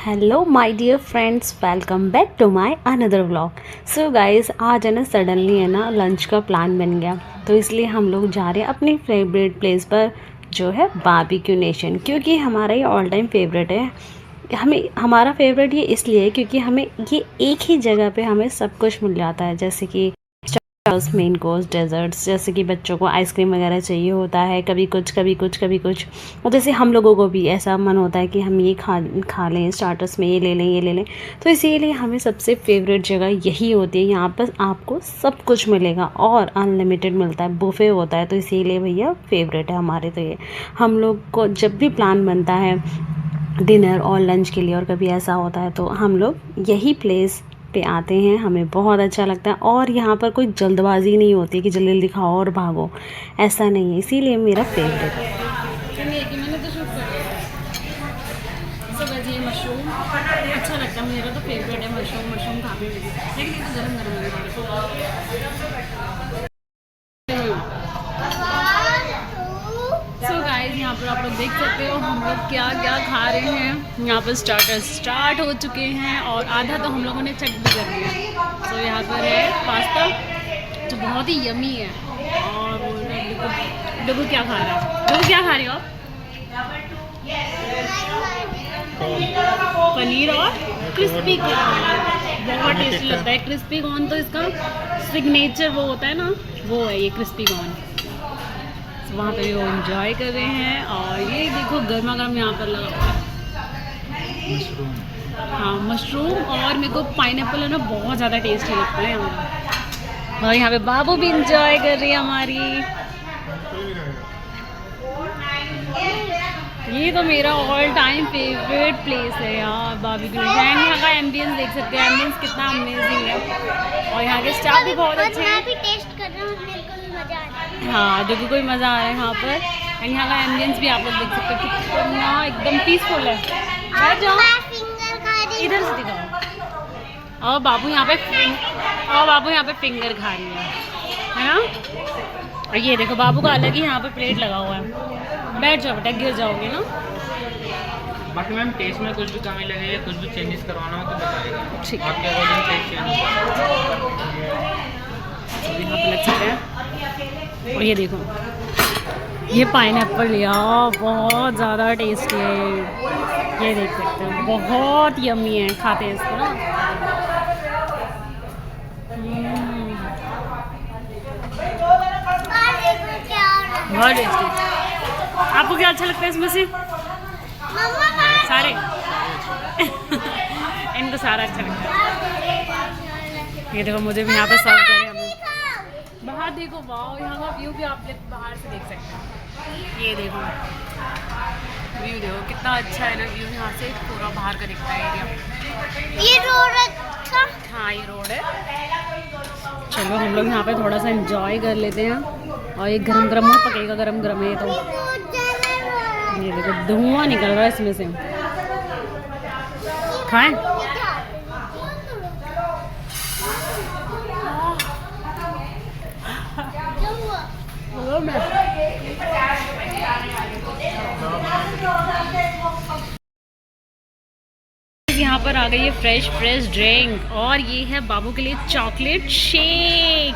Hello my dear friends, welcome back to my another vlog. So guys, आज है ना suddenly है ना लंच का प्लान बन गया, तो इसलिए हम लोग जा रहे हैं अपनी फेवरेट प्लेस पर जो है बारबेक्यू नेशन, क्योंकि हमारा ये ऑल टाइम फेवरेट है। हमें हमारा फेवरेट ये इसलिए है क्योंकि हमें ये एक ही जगह पे हमें सब कुछ मिल जाता है, जैसे कि मेन कोर्स, डेजर्ट्स, जैसे कि बच्चों को आइसक्रीम वगैरह चाहिए होता है, कभी कुछ कभी कुछ कभी कुछ। और जैसे हम लोगों को भी ऐसा मन होता है कि हम ये खा लें, स्टार्टर्स में ये ले लें ये ले लें। तो इसीलिए हमें सबसे फेवरेट जगह यही होती है। यहाँ पर आपको सब कुछ मिलेगा और अनलिमिटेड मिलता है, बुफे होता है। तो इसीलिए भैया फेवरेट है हमारे। तो ये हम लोग को जब भी प्लान बनता है डिनर और लंच के लिए और कभी ऐसा होता है तो हम लोग यही प्लेस पे आते हैं। हमें बहुत अच्छा लगता है और यहाँ पर कोई जल्दबाजी नहीं होती कि जल्दी जल्दी खाओ और भागो, ऐसा नहीं है। इसीलिए मेरा फेवरेट है। ये मशरूम अच्छा लगता है, मेरा तो फेवरेट है मशरूम खाने में, लेकिन ये तो गरम गरम है। सो गाइस, यहाँ पर आप लोग देख सकते हो हम लोग क्या क्या खा रहे हैं। यहाँ पर स्टार्टर्स स्टार्ट हो चुके हैं और आधा तो हम लोगों ने चट भी कर दिया। सो यहाँ पर है पास्ता जो बहुत ही यमी है। और डुगू क्या खा रहा है? डुगू क्या खा रही हो आप? पनीर और क्रिस्पी कॉर्न, बहुत टेस्टी लगता है। क्रिस्पी कॉर्न तो इसका सिग्नेचर वो होता है ना, वो है ये क्रिस्पी कॉर्न। वहाँ पे वो एंजॉय कर रहे हैं और ये देखो गर्मा गर्म यहाँ पर लगा हुआ है मशरूम। हाँ, मशरूम और मेरे को पाइनएप्पल है ना बहुत ज़्यादा टेस्टी लगता है यहाँ। और यहाँ पे बाबू भी एंजॉय कर रही है हमारी। ये तो मेरा ऑल टाइम फेवरेट प्लेस है यार, बारबेक्यू नेशन। यहाँ का एम्बियंस देख सकते हैं, एम्बियंस कितना अमेजिंग है और यहाँ के स्टाफ भी बहुत अच्छे हैं। भी टेस्ट कर रहा हूँ, मेरे को भी मजा आ रहा है। हाँ, जो कोई मज़ा आ रहा है यहाँ पर। एंड यहाँ का एम्बियंस भी आप लोग देख सकते हो कितना एकदम पीसफुल है। बैठ जाओ, इधर से दिखाओ। और बाबू यहाँ पे फिंगर खा रही है ना। और ये देखो बाबू का अलग ही यहाँ पे प्लेट लगा हुआ है। बैठ जाओ बेटा, गिर जाओगे ना। बाकी मैम टेस्ट में कुछ भी कमी लगे या कुछ भी चेंजेस करवाना हो तो बताइएगा। ठीक है, आपके अकॉर्डिंग टेस्ट चेंज यहाँ पे लग सकते हैं। और ये देखो ये पाइनएप्पल लिया, बहुत ज़्यादा टेस्टी है। ये देख सकते हो बहुत यम्मी है, खाते हैं इसको ना। बहुत टेस्टी। आपको क्या अच्छा लगता है इसमें से? सारे इनको सारा अच्छा लगता है। ये देखो मुझे भी यहाँ पे सर्व करें हमें। बाहर देखो, वाह, यहाँ का व्यू भी आप बाहर से देख सकते हैं। ये देखो व्यू, देखो कितना अच्छा है ना व्यू। यहाँ से पूरा बाहर का दिखता है एरिया। ये रोड अच्छा। हाँ, ये रोड है। चलो हम लोग यहाँ पे थोड़ा सा एंजॉय कर लेते हैं। और ये गरम गरम हो, पकेगा गरम गरम है तो। ये देखो धुआं निकल रहा है इसमें से। खाएं? यहाँ पर आ गई है फ्रेश ड्रिंक और ये है बाबू के लिए चॉकलेट शेक।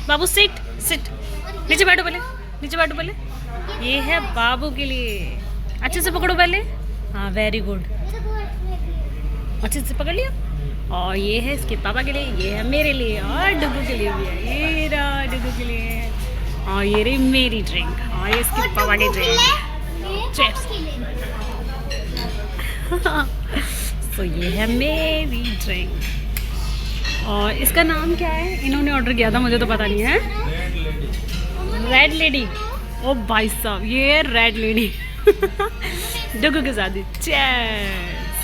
बाबू सिट सिट, नीचे बैठो पहले, नीचे बैठो पहले। ये है बाबू के लिए, अच्छे से पकड़ो पहले। हाँ, वेरी गुड, अच्छे से पकड़ लिया। और ये है इसके पापा के लिए, ये है मेरे लिए और डुगू के लिए भी है। ये रहा डुगू के लिए और ये रही मेरी ड्रिंक और ये इसके पापा की ड्रिंक। चिप्स। तो ये है मेरी ड्रिंक और इसका नाम क्या है? इन्होंने ऑर्डर किया था, मुझे तो पता नहीं है। Red lady. ओ भाई साहब, ये है रेड लेडी। डुगू के साथ चीयर्स।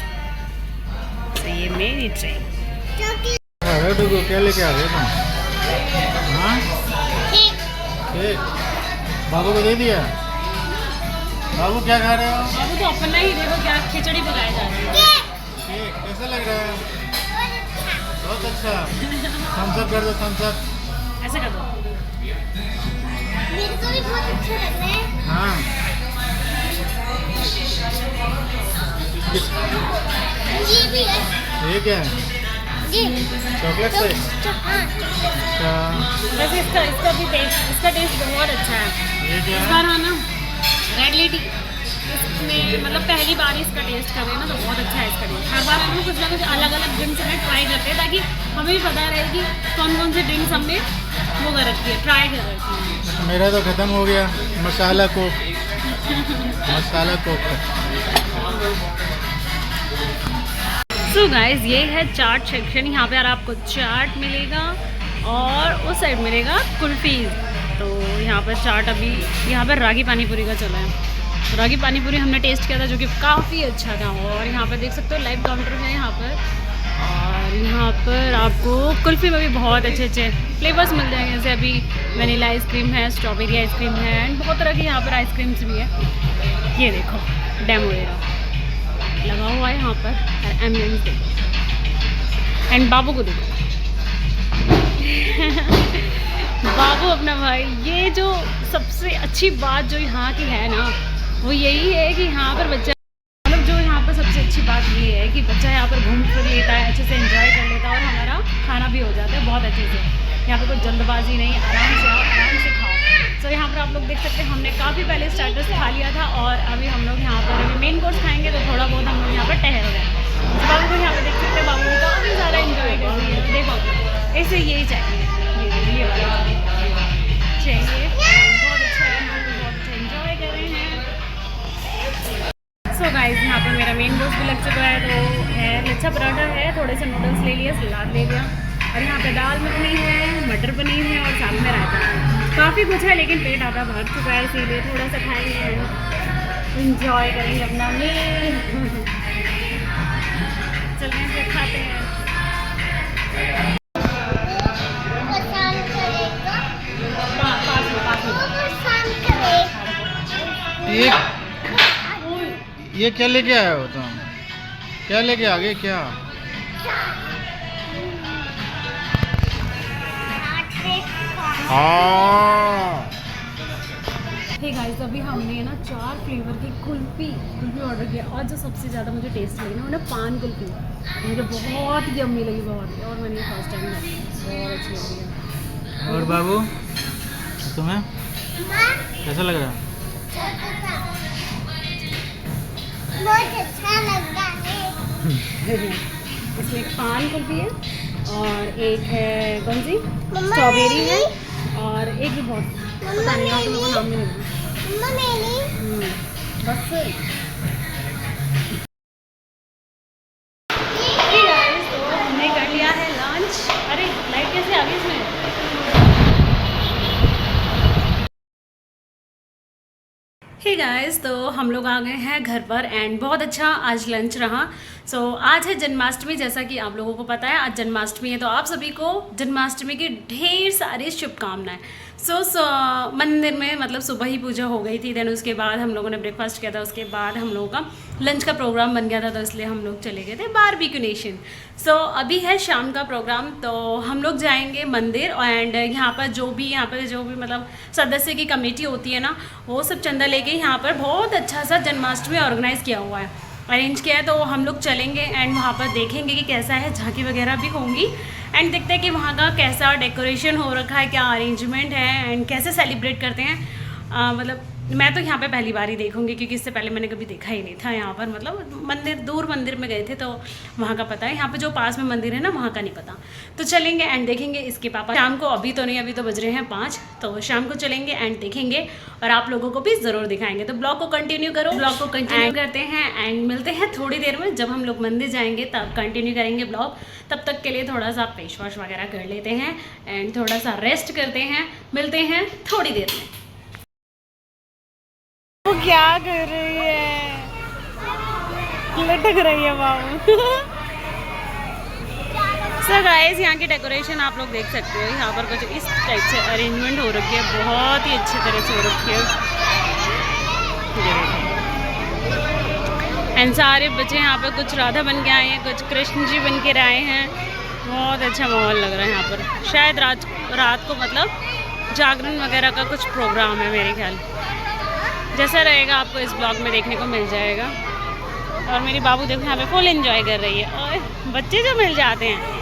तो ये मेरी ड्रिंक। अरे डुगू क्या लेके आ रहे तुम? हाँ, केक बाबू को दे दिया। बाबू क्या खा रहे हो? बाबू तो अपना ही देखो क्या खिचड़ी पकाया जा रही है। केक कैसा लग रहा है? बहुत अच्छा। थम्स अप कर दो, थम्स अप। ऐसे कर दो। मेरे को भी बहुत अच्छा लग रहा है। हाँ, ये ये क्या है? ये चॉकलेट से? हाँ अच्छा, वैसे इसका भी टेस्ट बहुत अच्छा है। ये क्या इस है? बार है ना रेड लेडी इसमें मतलब पहली बार ही इसका टेस्ट कर रहे हैं ना, तो बहुत अच्छा है इसका टेस्ट। हर बार हम लोग कुछ ना कुछ अलग अलग ड्रिंक्स में ट्राई करते हैं ताकि हमें भी पता रहे कि कौन कौन से ड्रिंक्स हमने वो कर रखी है, ट्राई कर रखी है। मेरा तो ख़त्म हो गया, मसाला कोक। मसाला कोक। सो गाइस ये है चाट सेक्शन। यहाँ पे यार आपको चाट मिलेगा और उस साइड मिलेगा कुल्फीज। तो यहाँ पर चाट अभी यहाँ पर रागी पानी पूरी का चला है। रागी पानी पूरी हमने टेस्ट किया था जो कि काफ़ी अच्छा था। और यहाँ पर देख सकते हो लाइव काउंटर है यहाँ पर। और यहाँ पर आपको कुल्फ़ी में भी बहुत अच्छे अच्छे फ्लेवर्स मिल जाएंगे। जैसे अभी वनीला आइसक्रीम है, स्ट्रॉबेरी आइसक्रीम है एंड बहुत तरह की यहाँ पर आइसक्रीम्स भी है। ये देखो डेमो लगा हुआ है यहाँ पर। एम्बियंस देखो एंड बाबू को देखो। बाबू अपना भाई। ये जो सबसे अच्छी बात जो यहाँ की है ना वो यही है कि यहाँ पर बच्चा मतलब जो यहाँ पर सबसे अच्छी बात ये है कि बच्चा यहाँ पर घूम फिर लेता है, अच्छे से एंजॉय कर लेता है और हमारा खाना भी हो जाता है बहुत अच्छे से। यहाँ पर कोई जल्दबाजी नहीं, आराम से आओ, आराम से खाओ। तो यहाँ पर आप लोग देख सकते हैं हमने काफ़ी पहले स्टार्टर्स खा लिया था और अभी हम लोग यहाँ पर अभी मेन कोर्स खाएंगे तो थोड़ा बहुत हम लोग यहाँ पर ठहर रहे हैं। तो बाबू को यहाँ पर देख सकते हैं, बाबू को काफ़ी ज़्यादा एंजॉय कर रही है। देखो ऐसे यही चाहिए, ये वाला चाहिए। बहुत अच्छा है, हम लोग बहुत अच्छा एंजॉय कर रहे हैं। सो गाइस यहाँ पे मेरा मेन कोर्स भी लग चुका है। तो है लच्छा पराठा है, थोड़े से नूडल्स ले लिए, सलाद ले लिया और यहाँ पे दाल मखनी है, मटर पनीर है और साथ में रायता है। काफ़ी कुछ है लेकिन पेट आधा भर चुका है इसीलिए थोड़ा सा खाएंगे, इंजॉय करेंगे अपना मील। चलते हैं फिर खाते हैं। ये क्या लेके आए हो तुम? क्या लेके आ गए क्या? हाँ। हे गाइस अभी हमने ना 4 फ्लेवर की कुल्फ़ी ऑर्डर किया और जो सबसे ज़्यादा मुझे टेस्ट लगी ना वो ना पान कुल्फ़ी मुझे बहुत ही यम्मी लगी, बहुत ही। और मैंने फर्स्ट टाइम खाई, बहुत अच्छी लगी है। और बाबू तुम्हें कैसा लग रहा है? बहुत अच्छा लग रहा है। इसमें एक पान कुल्फ़ी है और एक है कौन सी मम्मा स्ट्रॉबेरी है मेरी। और एक भी बहुत मम्मा पता नहीं आपको मेरी। नाम नहीं लगा। मम्मा मेरी। बस तो हमने कर लिया है लंच। अरे लाइट कैसे आ गई इसमें? हे गाइस तो हम लोग आ गए हैं घर पर एंड बहुत अच्छा आज लंच रहा। सो आज है जन्माष्टमी, जैसा कि आप लोगों को पता है आज जन्माष्टमी है। तो आप सभी को जन्माष्टमी की ढेर सारी शुभकामनाएं। सो मंदिर में मतलब सुबह ही पूजा हो गई थी, देन उसके बाद हम लोगों ने ब्रेकफास्ट किया था, उसके बाद हम लोगों का लंच का प्रोग्राम बन गया था तो इसलिए हम लोग चले गए थे बारबेक्यू नेशन। सो अभी है शाम का प्रोग्राम तो हम लोग जाएंगे मंदिर एंड यहाँ पर जो भी मतलब सदस्य की कमेटी होती है ना वो सब चंदा लेके यहाँ पर बहुत अच्छा सा जन्माष्टमी ऑर्गेनाइज़ किया हुआ है, अरेंज किया है। तो हम लोग चलेंगे एंड वहाँ पर देखेंगे कि कैसा है, झांकी वगैरह भी होंगी एंड देखते हैं कि वहाँ का कैसा डेकोरेशन हो रखा है, क्या अरेंजमेंट है एंड कैसे सेलिब्रेट करते हैं। मतलब मैं तो यहाँ पे पहली बार ही देखूँगी क्योंकि इससे पहले मैंने कभी देखा ही नहीं था यहाँ पर। मतलब दूर मंदिर में गए थे तो वहाँ का पता है, यहाँ पे जो पास में मंदिर है ना वहाँ का नहीं पता। तो चलेंगे एंड देखेंगे। इसके पापा शाम को, अभी तो नहीं, अभी तो बज रहे हैं 5, तो शाम को चलेंगे एंड देखेंगे और आप लोगों को भी ज़रूर दिखाएंगे। तो ब्लॉग को कंटिन्यू करो, ब्लॉग को कंटिन्यू करते हैं एंड मिलते हैं थोड़ी देर में। जब हम लोग मंदिर जाएंगे तब कंटिन्यू करेंगे ब्लॉग। तब तक के लिए थोड़ा सा फेस वॉश वगैरह कर लेते हैं एंड थोड़ा सा रेस्ट करते हैं। मिलते हैं थोड़ी देर में। वो क्या कर रही है? लटक रही है बाबू। सो गाइस यहाँ की डेकोरेशन आप लोग देख सकते हो। यहाँ पर कुछ इस टाइप से अरेंजमेंट हो रखी है, बहुत ही अच्छी तरह से हो रखी है। एंड सारे बच्चे यहाँ पर कुछ राधा बन के आए हैं, कुछ कृष्ण जी बन के आए हैं। बहुत अच्छा माहौल लग रहा है यहाँ पर। शायद रात को मतलब जागरण वगैरह का कुछ प्रोग्राम है मेरे ख्याल। जैसा रहेगा आपको इस ब्लॉग में देखने को मिल जाएगा। और मेरी बाबू देखो यहाँ पे फुल एंजॉय कर रही है। और बच्चे जो मिल जाते हैं।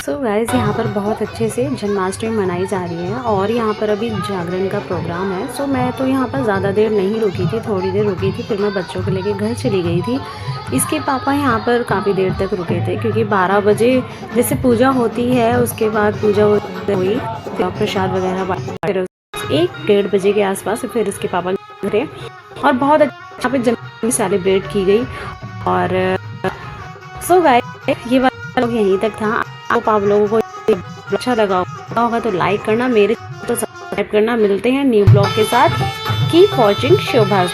सो गाइस यहाँ पर बहुत अच्छे से जन्माष्टमी मनाई जा रही है और यहाँ पर अभी जागरण का प्रोग्राम है। सो मैं तो यहाँ पर ज़्यादा देर नहीं रुकी थी, थोड़ी देर रुकी थी, फिर मैं बच्चों को लेके घर चली गई थी। इसके पापा यहाँ पर काफ़ी देर तक रुके थे क्योंकि 12 बजे जैसे पूजा होती है, उसके बाद पूजा हुई, प्रसाद वगैरह, फिर 1-1:30 बजे के आसपास फिर इसके पापा थे और बहुत अच्छा पे जन्माष्टमी सेलिब्रेट की गई। और सो गाइस ये वाला लोग यहीं तक था। आपको आप लोगों को अच्छा लगा होगा तो लाइक करना, मेरे तो सब्सक्राइब करना। मिलते हैं न्यू ब्लॉग के साथ। कीप वॉचिंग शोभा।